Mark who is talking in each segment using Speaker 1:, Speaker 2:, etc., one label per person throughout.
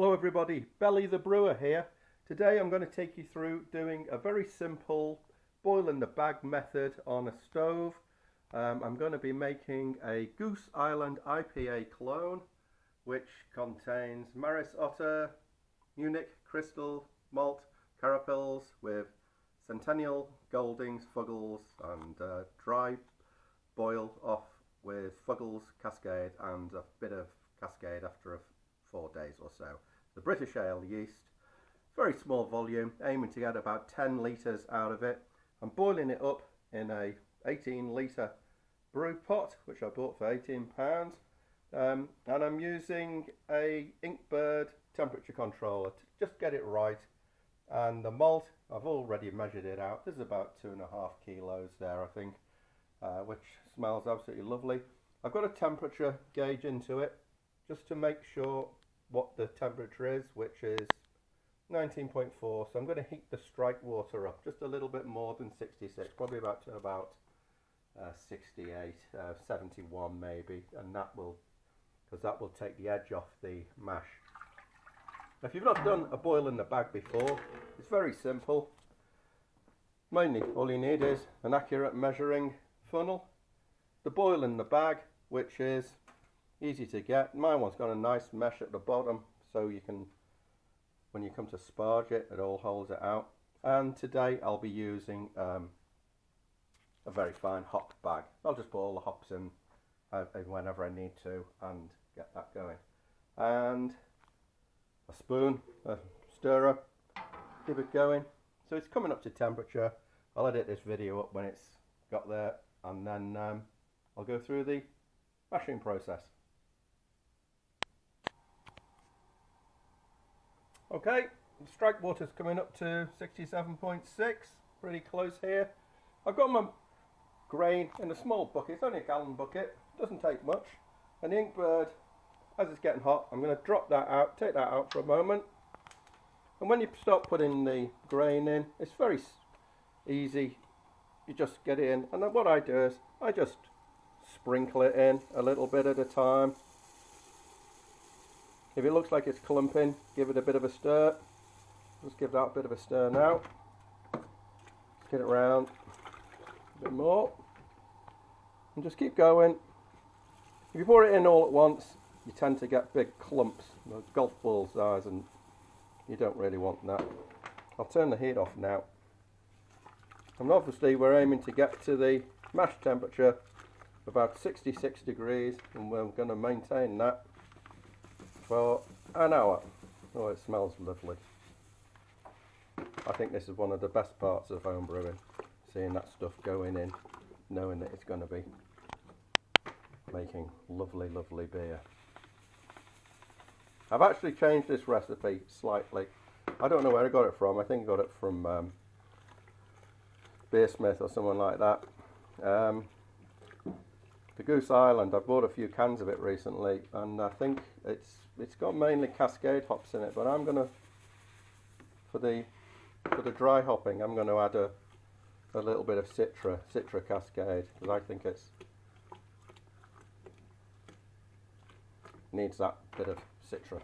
Speaker 1: Hello everybody, Belly the Brewer here. Today I'm going to take you through doing a very simple boil in the bag method on a stove. I'm going to be making a Goose Island IPA clone which contains Maris Otter, Munich Crystal Malt Carapils with Centennial, Goldings, Fuggles and dry boil off with Fuggles Cascade and a bit of Cascade after 4 days or so. The British ale yeast, very small volume, aiming to get about 10 litres out of it. I'm boiling it up in a 18 litre brew pot which I bought for £18, and I'm using a Inkbird temperature controller to just get it right. And the malt, I've already measured it out, there's about 2.5 kilos there I think, which smells absolutely lovely. I've got a temperature gauge into it just to make sure what the temperature is, which is 19.4. So I'm going to heat the strike water up just a little bit more than 66, probably about 68, 71 maybe, and that will take the edge off the mash. If you've not done a boil in the bag before, it's very simple. Mainly all you need is an accurate measuring funnel, the boil in the bag, which is easy to get. My one's got a nice mesh at the bottom, so you can, when you come to sparge it, it all holds it out. And today I'll be using a very fine hop bag. I'll just put all the hops in whenever I need to and get that going. And a spoon, a stirrer, keep it going. So it's coming up to temperature. I'll edit this video up when it's got there, and then I'll go through the mashing process. Okay, the strike water's coming up to 67.6, pretty close here. I've got my grain in a small bucket, it's only a gallon bucket, doesn't take much. And the Inkbird, as it's getting hot, I'm going to drop that out, take that out for a moment. And when you start putting the grain in, it's very easy, you just get it in. And then what I do is, I just sprinkle it in a little bit at a time. If it looks like it's clumping, give it a bit of a stir. Just give that a bit of a stir now. Let's get it round a bit more. And just keep going. If you pour it in all at once, you tend to get big clumps, golf ball size, and you don't really want that. I'll turn the heat off now. And obviously we're aiming to get to the mash temperature of about 66 degrees, and we're going to maintain that for an hour. Oh, it smells lovely. I think this is one of the best parts of home brewing, seeing that stuff going in, knowing that it's going to be making lovely, lovely beer. I've actually changed this recipe slightly. I don't know where I got it from. I think I got it from Beersmith or someone like that. The Goose Island, I bought a few cans of it recently, and I think it's got mainly Cascade hops in it, but I'm gonna, for the dry hopping, I'm going to add a little bit of Citra Cascade, because I think it's needs that bit of Citra.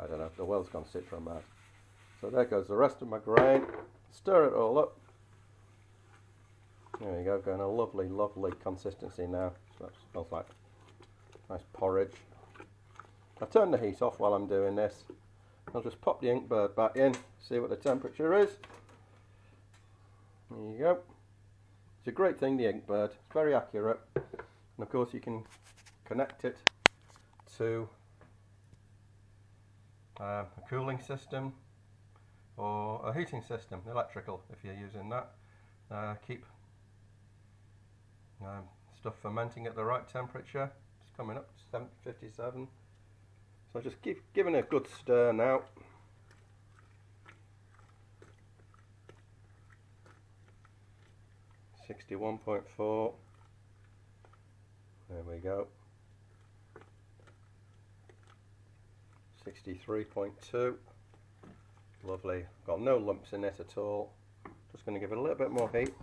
Speaker 1: I don't know, the world's gone Citra mad. So there goes the rest of my grain. Stir it all up. There you go, going a lovely, lovely consistency now. So that smells like nice porridge. I turn the heat off while I'm doing this. I'll just pop the Inkbird back in, see what the temperature is. There you go. It's a great thing, the Inkbird. It's very accurate. And of course you can connect it to a cooling system or a heating system, electrical, if you're using that. Keep stuff fermenting at the right temperature. It's coming up to 57. So just keep giving it a good stir now. .4. There we go. 63.2. Lovely. Got no lumps in it at all. Just going to give it a little bit more heat.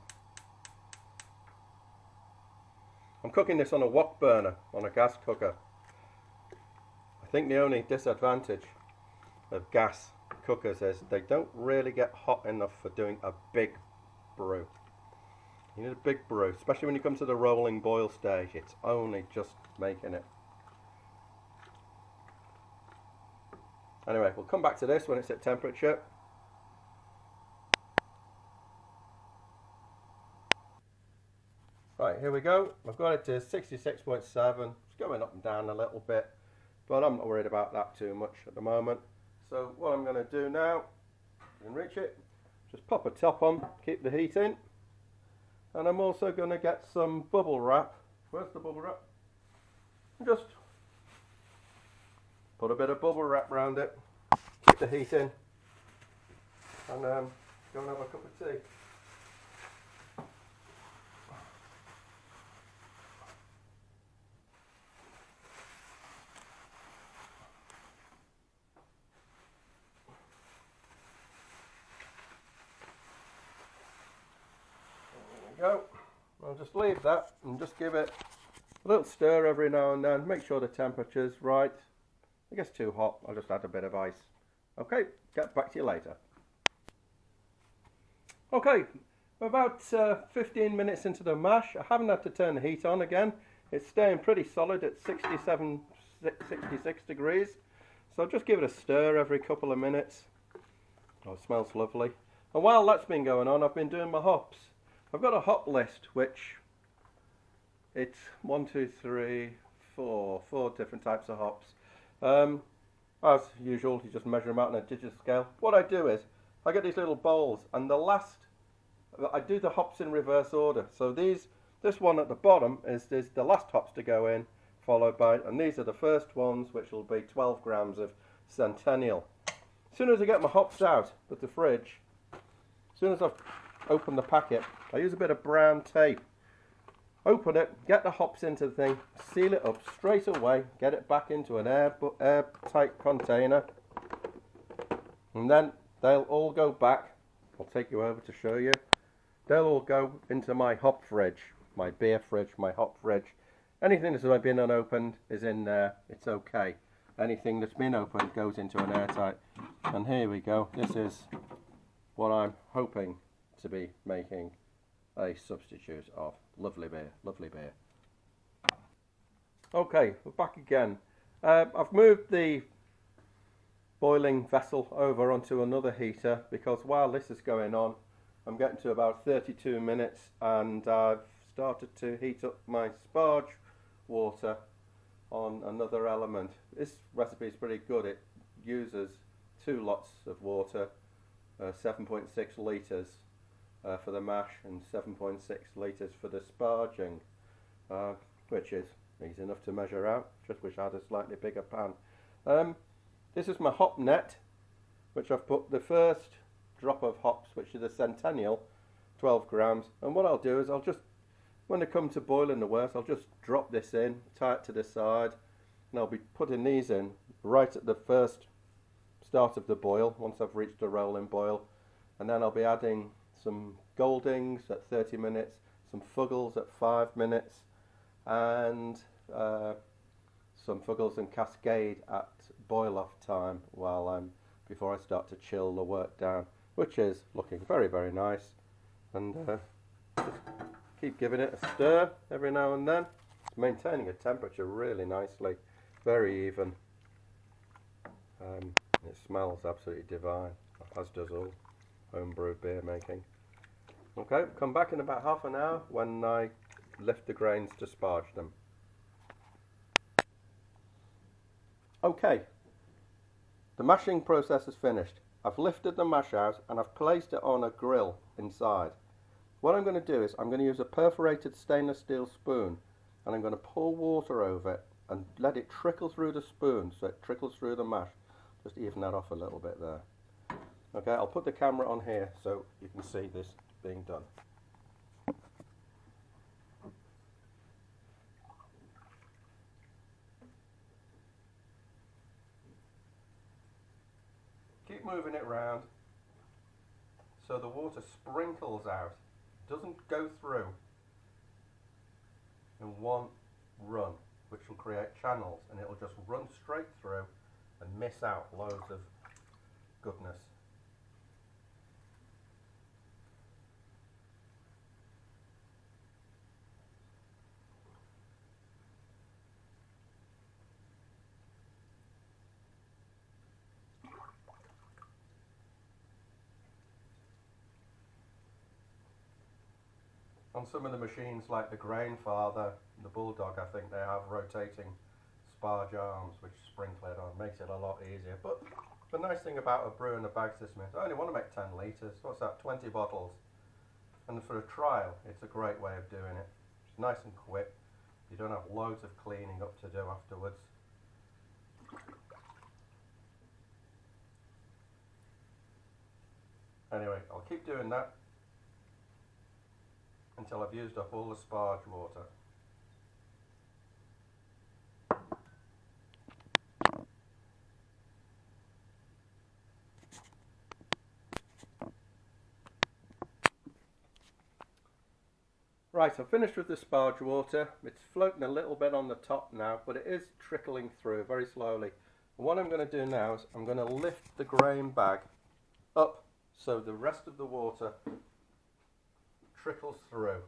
Speaker 1: I'm cooking this on a wok burner, on a gas cooker. I think the only disadvantage of gas cookers is they don't really get hot enough for doing a big brew. You need a big brew, especially when you come to the rolling boil stage. It's only just making it. Anyway, we'll come back to this when it's at temperature. Right, here we go. I've got it to 66.7. It's going up and down a little bit, but I'm not worried about that too much at the moment. So what I'm going to do now, enrich it, just pop a top on, keep the heat in, and I'm also going to get some bubble wrap. Where's the bubble wrap? Just put a bit of bubble wrap around it, keep the heat in, and go and have a cup of tea. Go. I'll just leave that and just give it a little stir every now and then. Make sure the temperature's right. If it gets too hot, I'll just add a bit of ice. Okay, get back to you later. Okay, we're about 15 minutes into the mash. I haven't had to turn the heat on again. It's staying pretty solid at 66 degrees. So I'll just give it a stir every couple of minutes. Oh, it smells lovely. And while that's been going on, I've been doing my hops. I've got a hop list, which it's 4 different types of hops. As usual, you just measure them out on a digital scale. What I do is, I get these little bowls, and I do the hops in reverse order. So this one at the bottom is the last hops to go in, followed by, and these are the first ones, which will be 12 grams of Centennial. As soon as I get my hops out of the fridge, as soon as I've opened the packet, I use a bit of brown tape. Open it, get the hops into the thing, seal it up straight away, get it back into an airtight container, and then they'll all go back. I'll take you over to show you. They'll all go into my hop fridge, my beer fridge, my hop fridge. Anything that's been unopened is in there, it's okay. Anything that's been opened goes into an airtight. And here we go, this is what I'm hoping to be making a substitute of. Lovely beer, lovely beer. Okay, we're back again. I've moved the boiling vessel over onto another heater because while this is going on, I'm getting to about 32 minutes and I've started to heat up my sparge water on another element. This recipe is pretty good. It uses 2 lots of water, 7.6 litres for the mash and 7.6 litres for the sparging, which is easy enough to measure out. Just wish I had a slightly bigger pan. This is my hop net, which I've put the first drop of hops, which is a Centennial, 12 grams. And what I'll do is I'll just, when they come to boiling the worst, I'll just drop this in, tie it to the side, and I'll be putting these in right at the first start of the boil, once I've reached a rolling boil. And then I'll be adding some Goldings at 30 minutes, some Fuggles at 5 minutes, and some Fuggles and Cascade at boil off time before I start to chill the work down, which is looking very, very nice. And just keep giving it a stir every now and then, maintaining a temperature really nicely, very even. It smells absolutely divine, as does all homebrew beer making. Okay, come back in about half an hour when I lift the grains to sparge them. Okay, the mashing process is finished. I've lifted the mash out and I've placed it on a grill inside. What I'm going to do is I'm going to use a perforated stainless steel spoon and I'm going to pour water over it and let it trickle through the spoon so it trickles through the mash. Just even that off a little bit there. Okay, I'll put the camera on here so you can see this being done. Keep moving it around so the water sprinkles out, doesn't go through in one run, which will create channels and it will just run straight through and miss out loads of goodness. On some of the machines like the Grainfather and the Bulldog, I think they have rotating sparge arms which sprinkle it on, makes it a lot easier. But the nice thing about a Brew in a Bag system is I only want to make 10 litres, what's that, 20 bottles. And for a trial, it's a great way of doing it. It's nice and quick, you don't have loads of cleaning up to do afterwards. Anyway, I'll keep doing that until I've used up all the sparge water. Right, I've finished with the sparge water. It's floating a little bit on the top now, but it is trickling through very slowly. And what I'm going to do now is I'm going to lift the grain bag up so the rest of the water trickles through.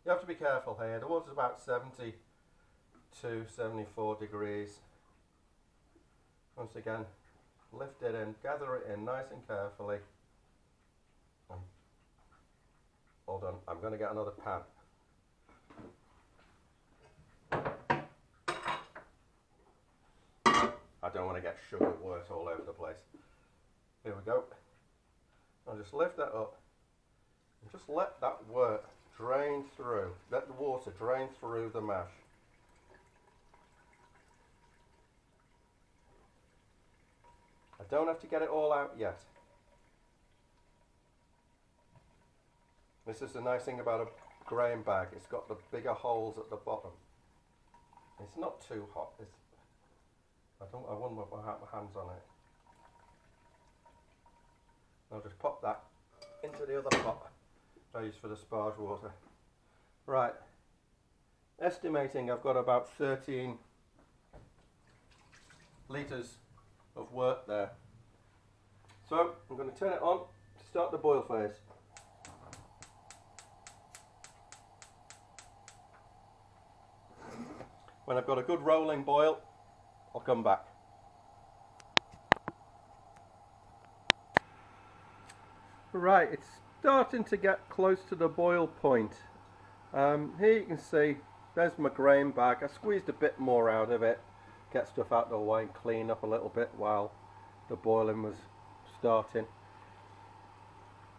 Speaker 1: You have to be careful here. The water's about 70 to 74 degrees. Once again, lift it in, gather it in nice and carefully. Hold on, I'm going to get another pan. I don't want to get sugar wort all over the place. Here we go. I'll just lift that up and just let that wort drain through. Let the water drain through the mash. I don't have to get it all out yet. This is the nice thing about a grain bag. It's got the bigger holes at the bottom. It's not too hot. I wouldn't put my hands on it. I'll just pop that into the other pot I use for the sparge water. Right. Estimating I've got about 13 litres of wort there. So I'm going to turn it on to start the boil phase. When I've got a good rolling boil, I'll come back. Right, it's starting to get close to the boil point. Here you can see, there's my grain bag. I squeezed a bit more out of it, get stuff out of the way and clean up a little bit while the boiling was starting.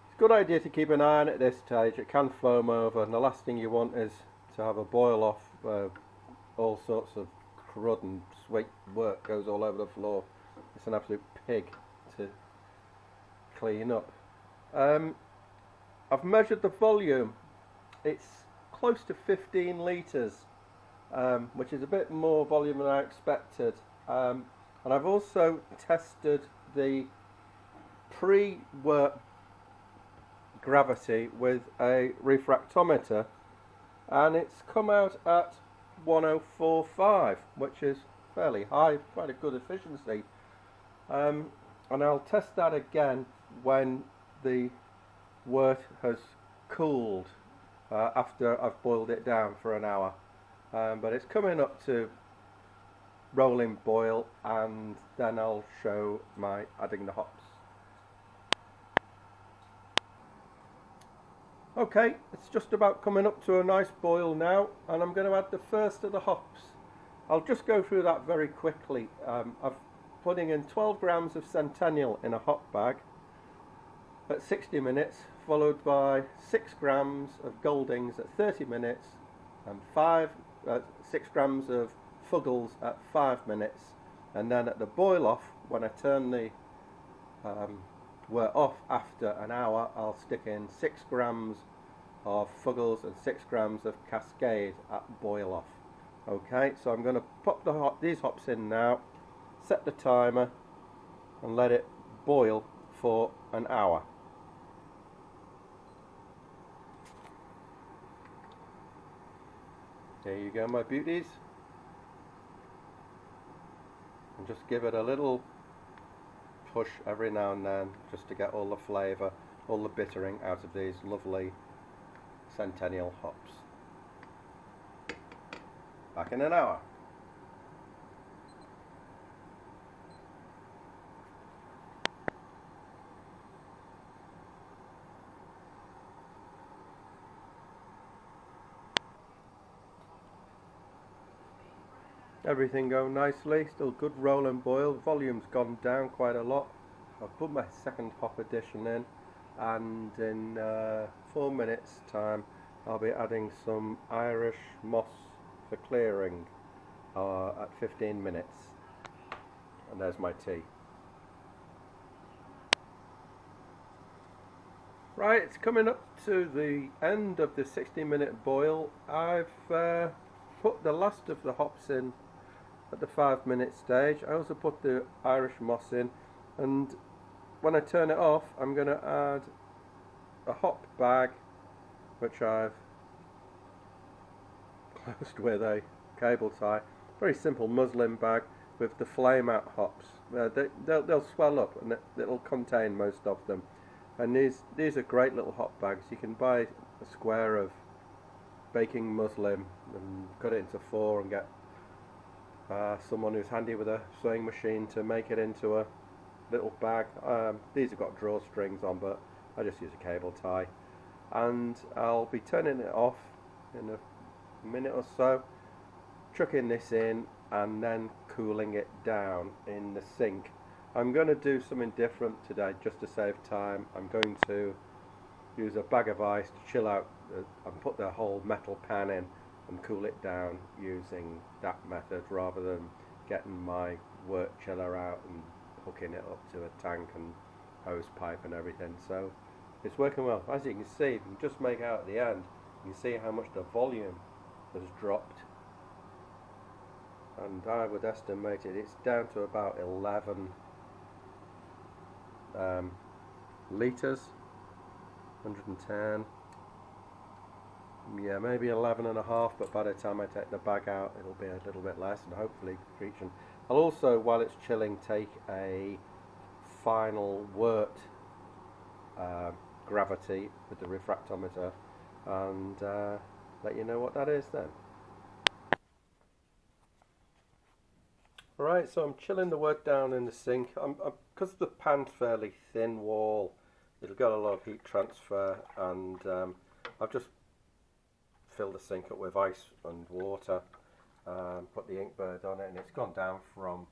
Speaker 1: It's a good idea to keep an eye on it at this stage. It can foam over, and the last thing you want is to have a boil off all sorts of crud and sweet work goes all over the floor. It's an absolute pig to clean up. I've measured the volume. It's close to 15 litres, which is a bit more volume than I expected. And I've also tested the pre-work gravity with a refractometer, and it's come out at 1045, which is fairly high, quite a good efficiency. And I'll test that again when the wort has cooled after I've boiled it down for an hour. But it's coming up to rolling boil, and then I'll show my adding the hops. Okay, it's just about coming up to a nice boil now, and I'm going to add the first of the hops. I'll just go through that very quickly. I'm putting in 12 grams of Centennial in a hop bag at 60 minutes, followed by 6 grams of Goldings at 30 minutes, and 6 grams of Fuggles at 5 minutes. And then at the boil off, when I turn the wort off after an hour, I'll stick in 6 grams of Fuggles and 6 grams of Cascade at boil off. Okay, so I'm going to pop these hops in now, set the timer, and let it boil for an hour. There you go, my beauties. And just give it a little push every now and then just to get all the flavour, all the bittering out of these lovely Centennial hops. Back in an hour. Everything going nicely, still good roll and boil. Volume's gone down quite a lot. I've put my second hop addition in, and in 4 minutes time I'll be adding some Irish moss for clearing at 15 minutes. And there's my tea. Right, it's coming up to the end of the 60-minute boil. I've put the last of the hops in at the 5-minute stage. I also put the Irish moss in, and when I turn it off I'm going to add a hop bag which I've closed with a cable tie. Very simple muslin bag with the flame out hops. They'll swell up and it'll contain most of them. And these are great little hop bags. You can buy a square of baking muslin and cut it into 4 and get someone who's handy with a sewing machine to make it into a little bag. These have got drawstrings on, but I just use a cable tie. And I'll be turning it off in a minute or so, chucking this in and then cooling it down in the sink. I'm going to do something different today just to save time. I'm going to use a bag of ice to chill out and put the whole metal pan in and cool it down using that method rather than getting my work chiller out and hooking it up to a tank and hose pipe and everything. So it's working well. As you can see, you can just make out at the end, you can see how much the volume has dropped, and I would estimate it's down to about 11 litres, 110, yeah, maybe 11 and a half, but by the time I take the bag out it'll be a little bit less, and hopefully reaching. I'll also, while it's chilling, take a final wort gravity with the refractometer and let you know what that is then. Right, so I'm chilling the wort down in the sink. Because the pan's fairly thin wall, it'll get a lot of heat transfer, and I've just filled the sink up with ice and water, put the Inkbird on it, and it's gone down from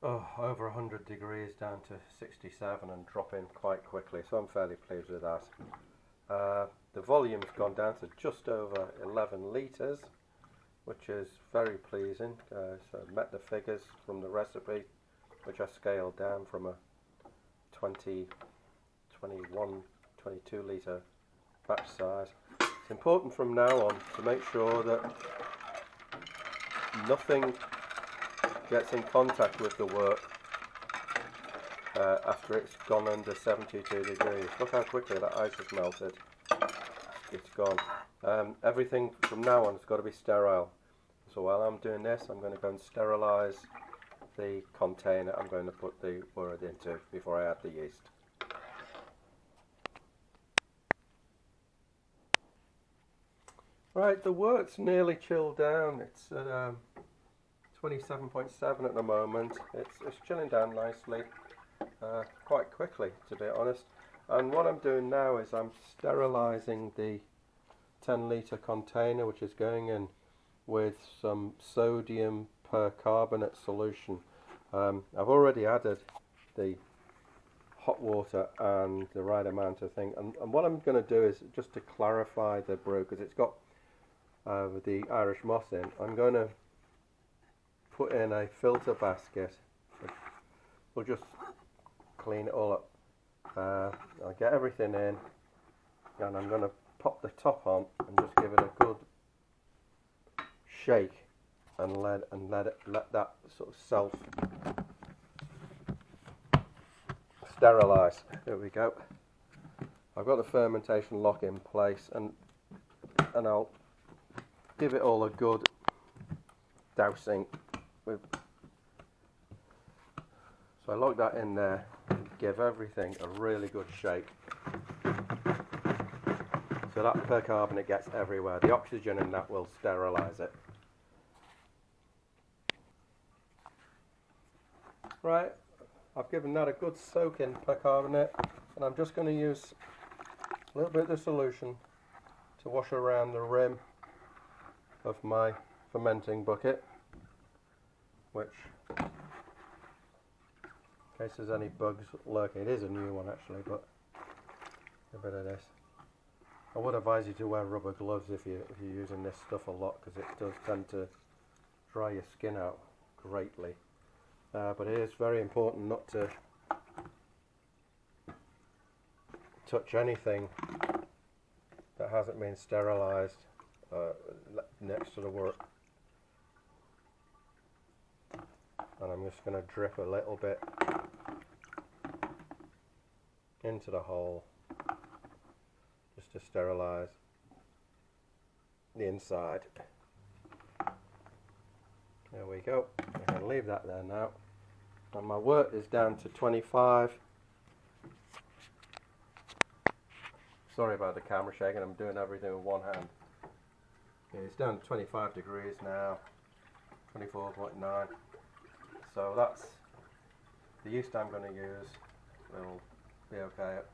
Speaker 1: over 100 degrees down to 67 and dropping quite quickly, so I'm fairly pleased with that. The volume's gone down to just over 11 litres, which is very pleasing. So I met the figures from the recipe, which I scaled down from a 20, 21, 22 litre batch size. It's important from now on to make sure that nothing gets in contact with the wort after it's gone under 72 degrees. Look how quickly that ice has melted. It's gone. Everything from now on has got to be sterile. So while I'm doing this, I'm going to go and sterilise the container I'm going to put the wort into before I add the yeast. Right, the wort's nearly chilled down. It's at 27.7 at the moment. It's chilling down nicely, quite quickly, to be honest. And what I'm doing now is I'm sterilising the 10-litre container, which is going in with some sodium percarbonate solution. I've already added the hot water and the right amount of thing, and what I'm going to do is just to clarify the brew, because it's got the Irish moss in. I'm going to put in a filter basket. We'll just clean it all up. I'll get everything in, and I'm going to pop the top on and just give it a good shake and let that sort of self sterilize. There we go. I've got the fermentation lock in place, and I'll give it all a good dousing with So I lock that in there and give everything a really good shake. So that percarbonate gets everywhere. The oxygen in that will sterilise it. Right, I've given that a good soak in percarbonate, and I'm just going to use a little bit of the solution to wash around the rim of my fermenting bucket, which, in case there's any bugs lurking, it is a new one actually, but a bit of this. I would advise you to wear rubber gloves if you're using this stuff a lot, because it does tend to dry your skin out greatly. But it is very important not to touch anything that hasn't been sterilised next to the work. And I'm just going to drip a little bit into the hole just to sterilise the inside. There we go. I can leave that there now. And my wort is down to 25. Sorry about the camera shaking, I'm doing everything with one hand. Yeah, it's down to 25 degrees now, 24.9. So that's the yeast I'm going to use. Will be okay at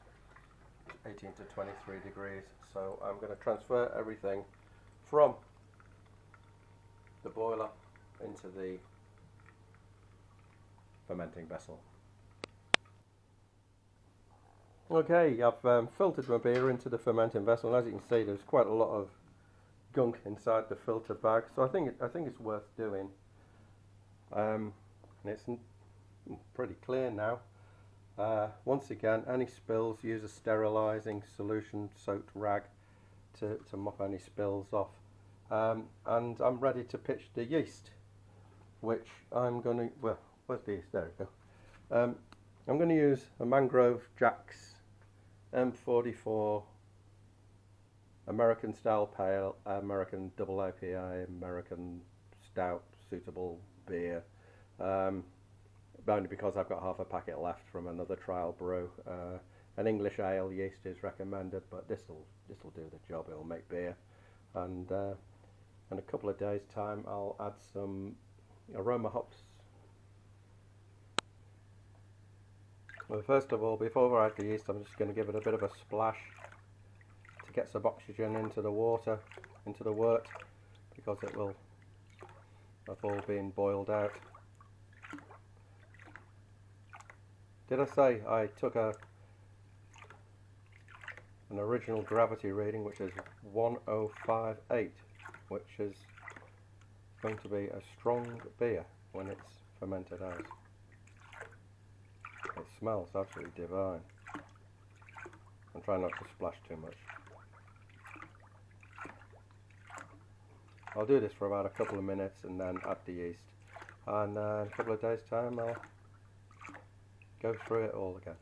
Speaker 1: 18 to 23 degrees. So I'm going to transfer everything from the boiler into the fermenting vessel. Okay, I've filtered my beer into the fermenting vessel, and as you can see there's quite a lot of gunk inside the filter bag, so I think it's worth doing. And it's pretty clear now. Once again, any spills, use a sterilising solution soaked rag to mop any spills off. And I'm ready to pitch the yeast, which I'm going to, well, where's the yeast? There we go. I'm going to use a Mangrove Jack's M44 American style pale, American double IPA, American stout suitable beer. Only because I've got half a packet left from another trial brew. An English ale yeast is recommended, but this'll do the job. It'll make beer. And in a couple of days' time, I'll add some aroma hops. Well, first of all, before I add the yeast, I'm just going to give it a bit of a splash to get some oxygen into the water, into the wort, because it will have all been boiled out. Did I say I took an original gravity reading, which is 1058, which is going to be a strong beer when it's fermented out. It smells absolutely divine. I'm trying not to splash too much. I'll do this for about a couple of minutes and then add the yeast. And in a couple of days' time I'll go through it all again.